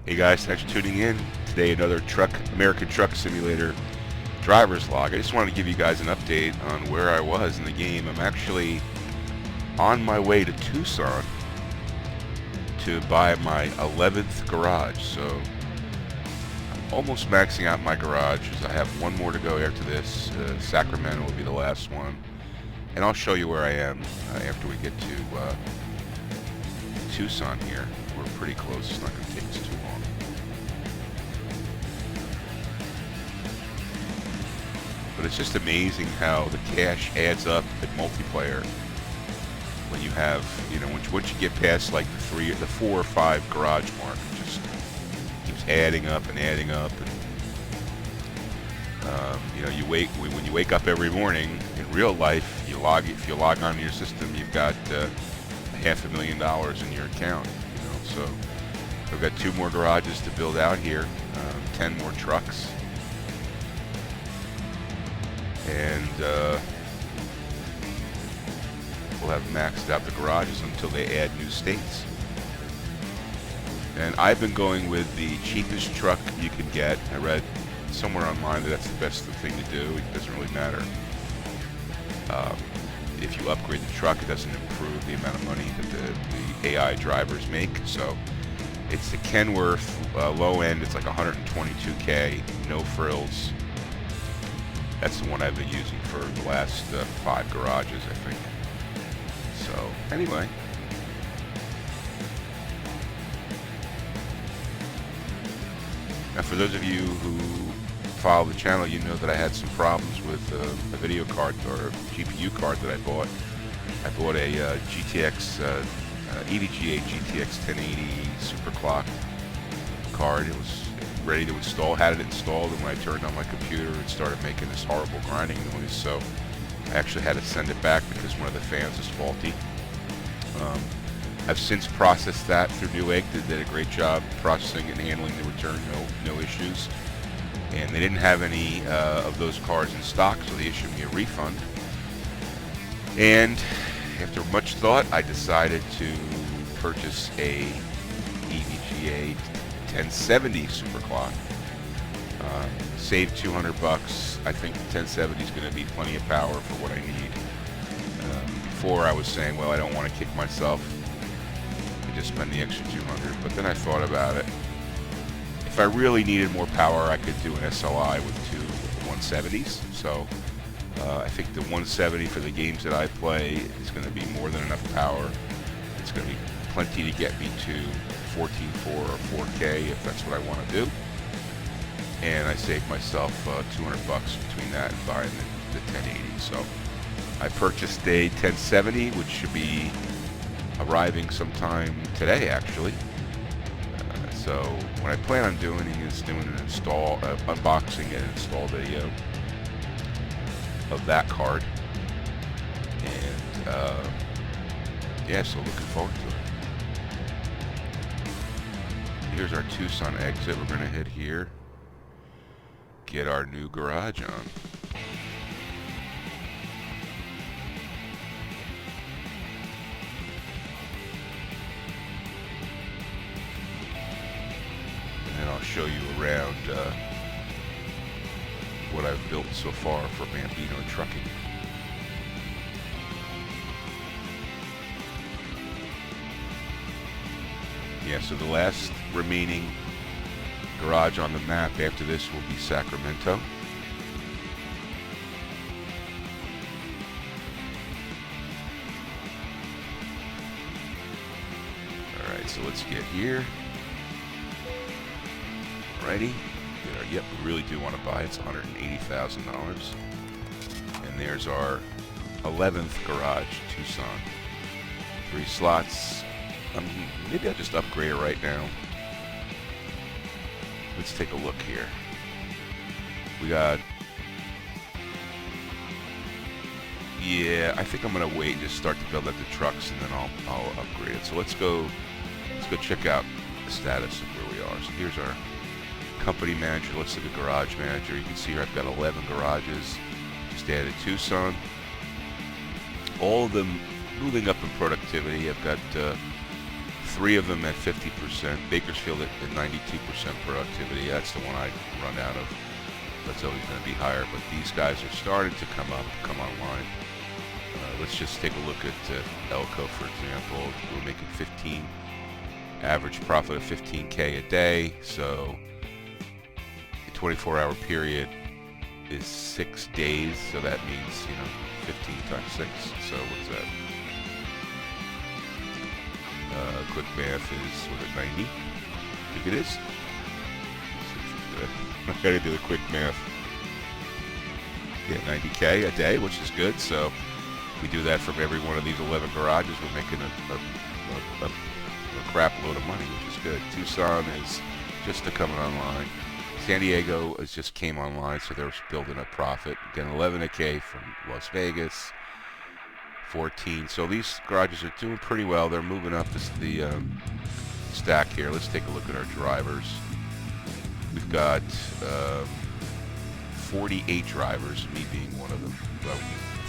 Hey guys, thanks for tuning in. Today another American Truck Simulator driver's log. I just wanted to give you guys an update on where I was in the game. I'm actually on my way to Tucson to buy my 11th garage. So I'm almost maxing out my garage as I have one more to go after this. Sacramento will be the last one. And I'll show you where I am after we get to Tucson here. We're pretty close. It's not going to take us too long. But it's just amazing how the cash adds up in multiplayer when you have, you know, once you get past like the 4 or 5 garage mark, it just keeps adding up and adding up. And you know, when you wake up every morning in real life, if you log onto your system, you've got $500,000 in your account. You know, so I've got 2 more garages to build out here, 10 more trucks. And we'll have maxed out the garages until they add new states. And I've been going with the cheapest truck you can get. I read somewhere online that that's the best thing to do. It doesn't really matter. If you upgrade the truck, it doesn't improve the amount of money that the AI drivers make. So it's the Kenworth low end. It's like 122K, no frills. That's the one I've been using for the last 5 garages, I think. So, anyway. Now, for those of you who follow the channel, you know that I had some problems with a video card or a GPU card that I bought. I bought a GTX, EVGA GTX 1080 Superclock card. It was ready to install, had it installed, and when I turned on my computer, it started making this horrible grinding noise. So I actually had to send it back because one of the fans is faulty. I've since processed that through Newegg. They did a great job processing and handling the return, no issues. And they didn't have any of those cards in stock, so they issued me a refund. And after much thought, I decided to purchase a EVGA 1070 Superclock. Save $200. I think the 1070 is going to be plenty of power for what I need. Before I was saying, well, I don't want to kick myself and just spend the extra $200. But then I thought about it. If I really needed more power, I could do an SLI with 2 170s. So I think the 170 for the games that I play is going to be more than enough power. It's going to be plenty to get me to 14.4 or 4K if that's what I want to do. And I saved myself $200 between that and buying the 1080. So I purchased a 1070, which should be arriving sometime today, actually. So what I plan on doing is doing an unboxing and install video of that card. And yeah, so looking forward to it. Here's our Tucson exit. We're going to hit here, get our new garage on. And I'll show you around what I've built so far for Bambino Trucking. Yeah, so the last remaining garage on the map after this will be Sacramento. Alright, so let's get here. Alrighty. Yep, we really do want to buy it. It's $180,000. And there's our 11th garage, Tucson. 3 slots. Maybe I'll just upgrade it right now. Let's take a look here. We got... Yeah, I think I'm going to wait and just start to build up the trucks, and then I'll upgrade it. So let's go check out the status of where we are. So here's our company manager. Let's look at garage manager. You can see here I've got 11 garages. Just added Tucson. All of them moving up in productivity. I've got 3 of them at 50%. Bakersfield at 92% productivity. That's the one I run out of. That's always going to be higher. But these guys are starting to come online. Let's just take a look at Elko, for example. We're making 15, average profit of 15K a day. So a 24-hour period is 6 days. So that means, 15 times 6. So what's that? Quick math is, what is it, 90? I think it is. I gotta do the quick math. Yeah, 90K a day, which is good. So if we do that from every one of these 11 garages, we're making a crap load of money, which is good. Tucson is just coming online. San Diego is just came online, so they're building up profit. Again, 11K from Las Vegas. 14. So these garages are doing pretty well. They're moving up the stack here. Let's take a look at our drivers. We've got 48 drivers, me being one of them. Well,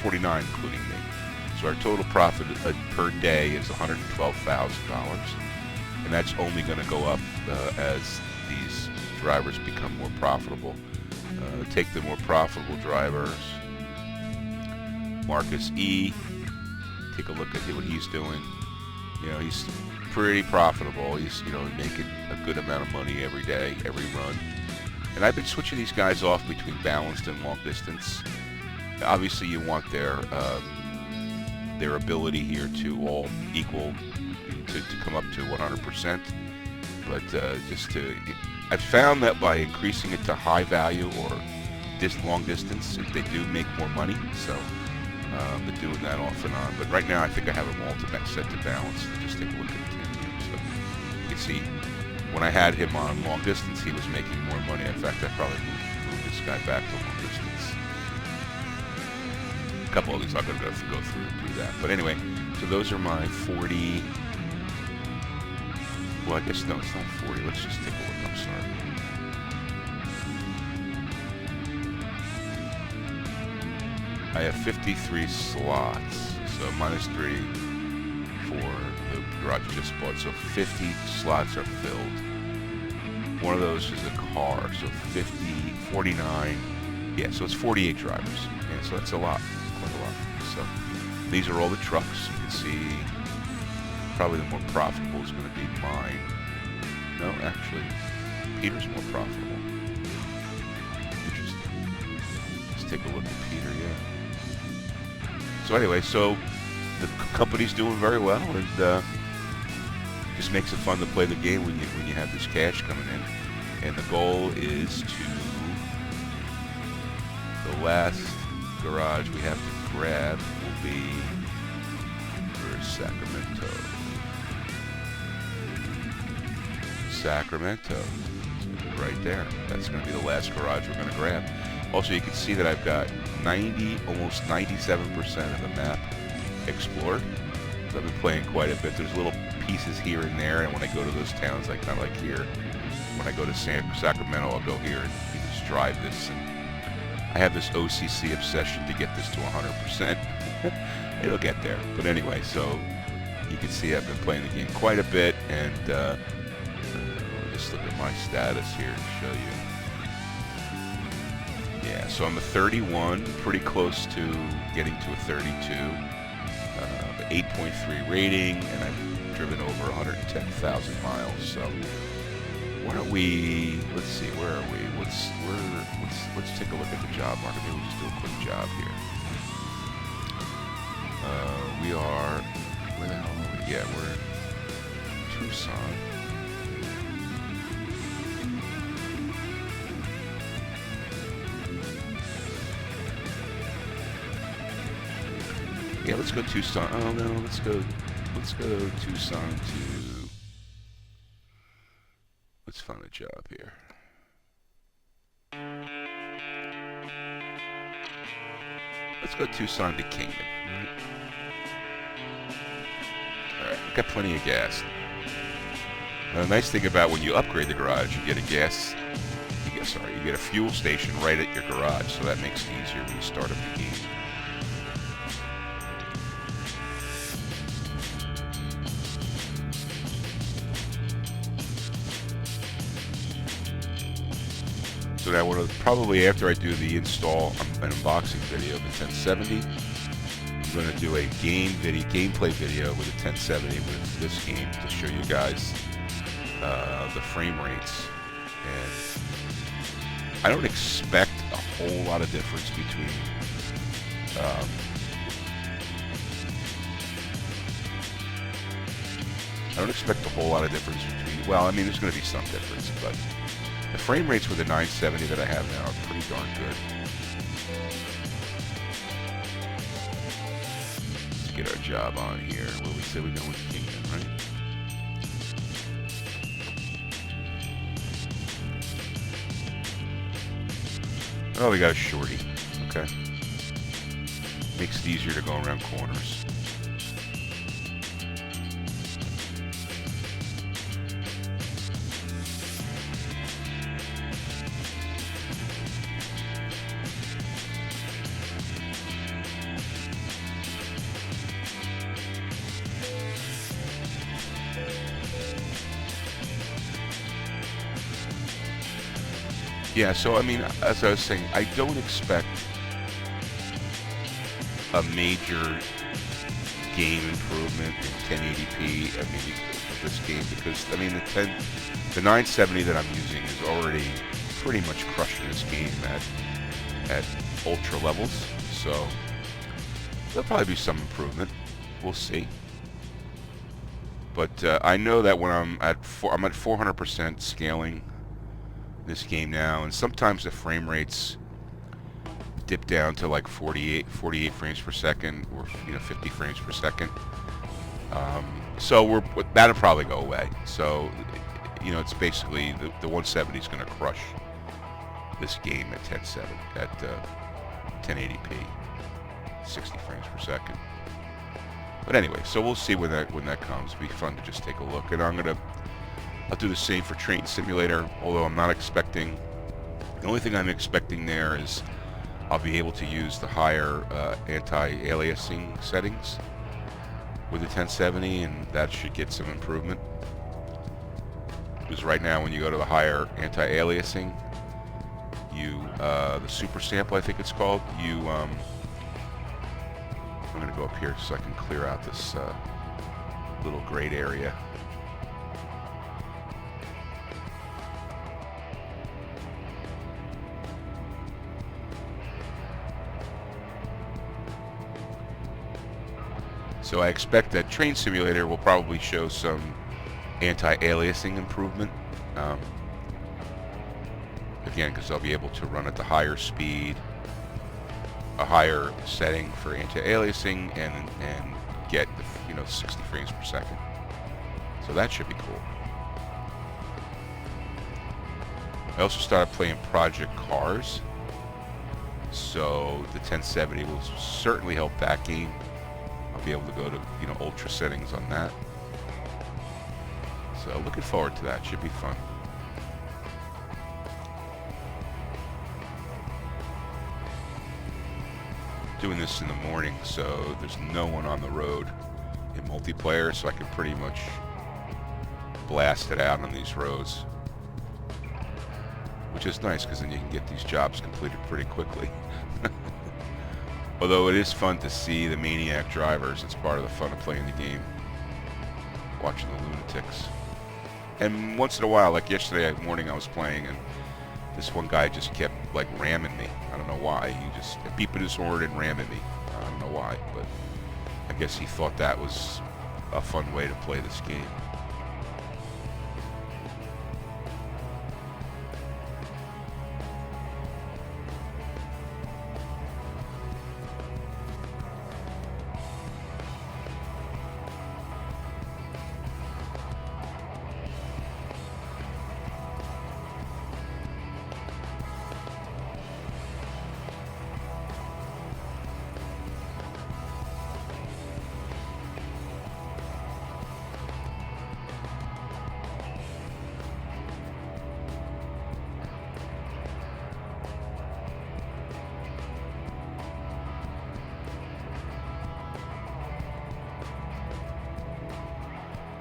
49 including me. So our total profit per day is $112,000, and that's only going to go up as these drivers become more profitable. Take the more profitable drivers. Marcus E. Take a look at what he's doing. He's pretty profitable. He's, making a good amount of money every day, every run. And I've been switching these guys off between balanced and long distance. Obviously, you want their ability here to all equal, to come up to 100%. But I've found that by increasing it to high value or long distance, they do make more money. So been doing that off and on. But right now, I think I have them all set to balance. Just take a look at him here. So you can see when I had him on long distance, he was making more money. In fact, I probably moved this guy back to long distance. A couple of these I'm going to go through and do that. But anyway, so those are my 40. Well, I guess no, it's not 40. Let's just take a look. I'm sorry. I have 53 slots, so minus 3 for the garage I just bought. So 50 slots are filled. One of those is a car, so 50, 49. Yeah, so it's 48 drivers. Yeah, so that's a lot, quite a lot. So these are all the trucks. You can see probably the more profitable is going to be mine. No, actually, Peter's more profitable. Interesting. Let's take a look at Peter, yeah. So anyway, so the company's doing very well, and just makes it fun to play the game when you have this cash coming in. And the goal is to the last garage we have to grab will be for Sacramento. Sacramento, right there. That's going to be the last garage we're going to grab. Also, you can see that I've got almost 97% of the map explored. So I've been playing quite a bit. There's little pieces here and there, and when I go to those towns, like kind of like here, when I go to Sacramento, I'll go here and just drive this. And I have this OCC obsession to get this to 100%. It'll get there. But anyway, so you can see I've been playing the game quite a bit, and just look at my status here and show you. Yeah, so I'm a 31, pretty close to getting to a 32. 8.3 rating, and I've driven over 110,000 miles. So why don't we? Let's see, where are we? Let's take a look at the job market. Maybe we'll just do a quick job here. We are. Where the hell are we? Yeah, we're in Tucson. Yeah, let's go Tucson. Oh no, let's go Tucson to. Let's find a job here. Let's go Tucson to Kingman. Alright, we've got plenty of gas. Now, the nice thing about when you upgrade the garage, you get a you get a fuel station right at your garage, so that makes it easier when you start up the game. So now, probably after I do the install, an unboxing video of the 1070, I'm going to do a gameplay video with a 1070 with this game to show you guys the frame rates. And I don't expect a whole lot of difference between well, I mean, there's going to be some difference, but the frame rates with the 970 that I have now are pretty darn good. Let's get our job on here. What we say we're going with Kingdom, right? Oh, we got a shorty. Okay. Makes it easier to go around corners. Yeah, so I mean, as I was saying, I don't expect a major game improvement in 1080p. I mean, for this game, because I mean the 970 that I'm using is already pretty much crushing this game at ultra levels. So there'll probably be some improvement. We'll see. But I know that when I'm at 400% scaling this game now, and sometimes the frame rates dip down to like 48 frames per second, or 50 frames per second. So that'll probably go away. So it's basically the 170 is going to crush this game at 1080p, 60 frames per second. But anyway, so we'll see when that comes. It'll be fun to just take a look, and I'll do the same for Train Simulator, although I'm not expecting... The only thing I'm expecting there is I'll be able to use the higher anti-aliasing settings with the 1070, and that should get some improvement. Because right now when you go to the higher anti-aliasing, the super sample, I think it's called, I'm going to go up here so I can clear out this little grayed area. So I expect that Train Simulator will probably show some anti-aliasing improvement. Again, because I'll be able to run at the higher speed, a higher setting for anti-aliasing, and get 60 frames per second. So that should be cool. I also started playing Project Cars, so the 1070 will certainly help that game. I'll be able to go to ultra settings on that. So looking forward to that. Should be fun. Doing this in the morning, so there's no one on the road in multiplayer, so I can pretty much blast it out on these roads, which is nice because then you can get these jobs completed pretty quickly. Although it is fun to see the maniac drivers. It's part of the fun of playing the game, watching the lunatics. And once in a while, like yesterday morning I was playing, and this one guy just kept like ramming me. I don't know why. He just beeping his horn and ramming me. I don't know why, but I guess he thought that was a fun way to play this game.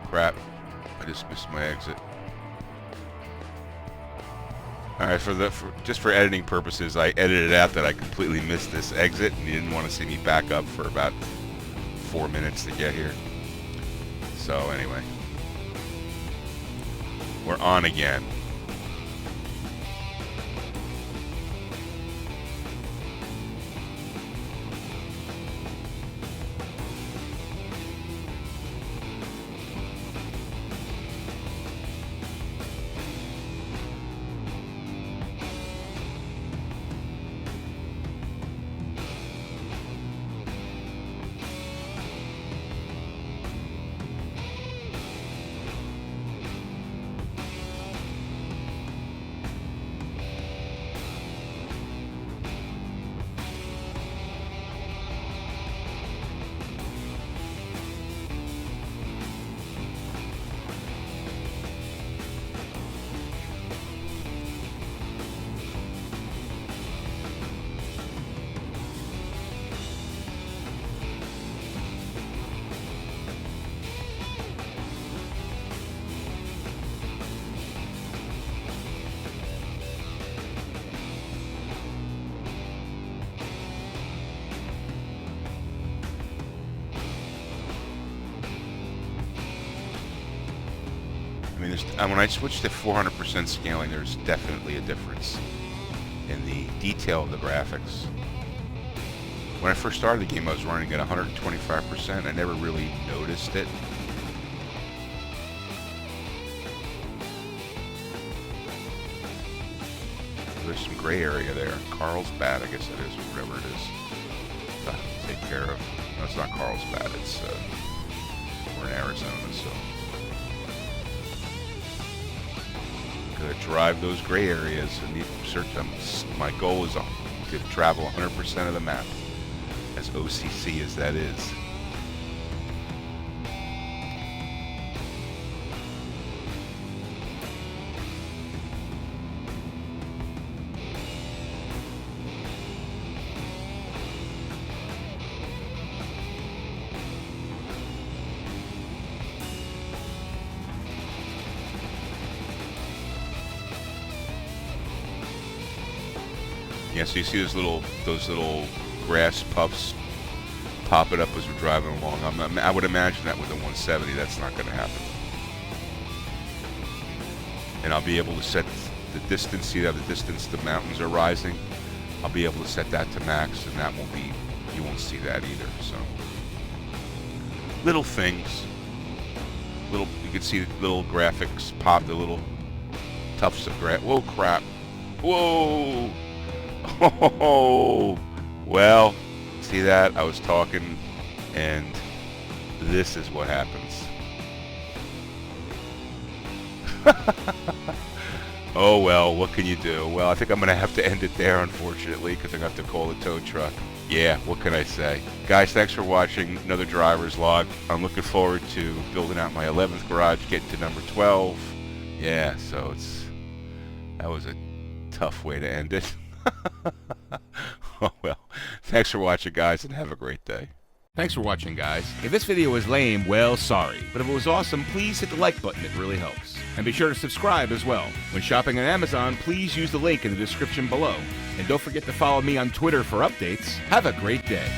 Crap, I just missed my exit. All right, just for editing purposes, I edited out that I completely missed this exit, and you didn't want to see me back up for about 4 minutes to get here. So anyway, we're on again. I mean, when I switch to 400% scaling, there's definitely a difference in the detail of the graphics. When I first started the game, I was running at 125%. I never really noticed it. There's some gray area there. Carlsbad, I guess it is, or whatever it is. I have to take care of. No, it's not Carlsbad. It's we're in Arizona, so. To drive those gray areas and need to search them. My goal is to travel 100% of the map, as OCC as that is. Yeah, so you see those little grass puffs popping up as we're driving along. I would imagine that with a 170, that's not going to happen. And I'll be able to set the distance. See how the distance the mountains are rising? I'll be able to set that to max, and that won't be. You won't see that either. So little things. You can see little graphics pop. The little tufts of grass. Whoa, crap! Whoa! Oh, well, see that? I was talking, and this is what happens. Oh, well, what can you do? Well, I think I'm going to have to end it there, unfortunately, because I'm going to have to call the tow truck. Yeah, what can I say? Guys, thanks for watching another driver's log. I'm looking forward to building out my 11th garage, getting to number 12. Yeah, so that was a tough way to end it. Oh well, thanks for watching, guys, and have a great day. Thanks for watching, guys. If this video was lame, well, sorry. But if it was awesome, please hit the like button. It really helps. And be sure to subscribe as well. When shopping on Amazon, please use the link in the description below. And don't forget to follow me on Twitter for updates. Have a great day.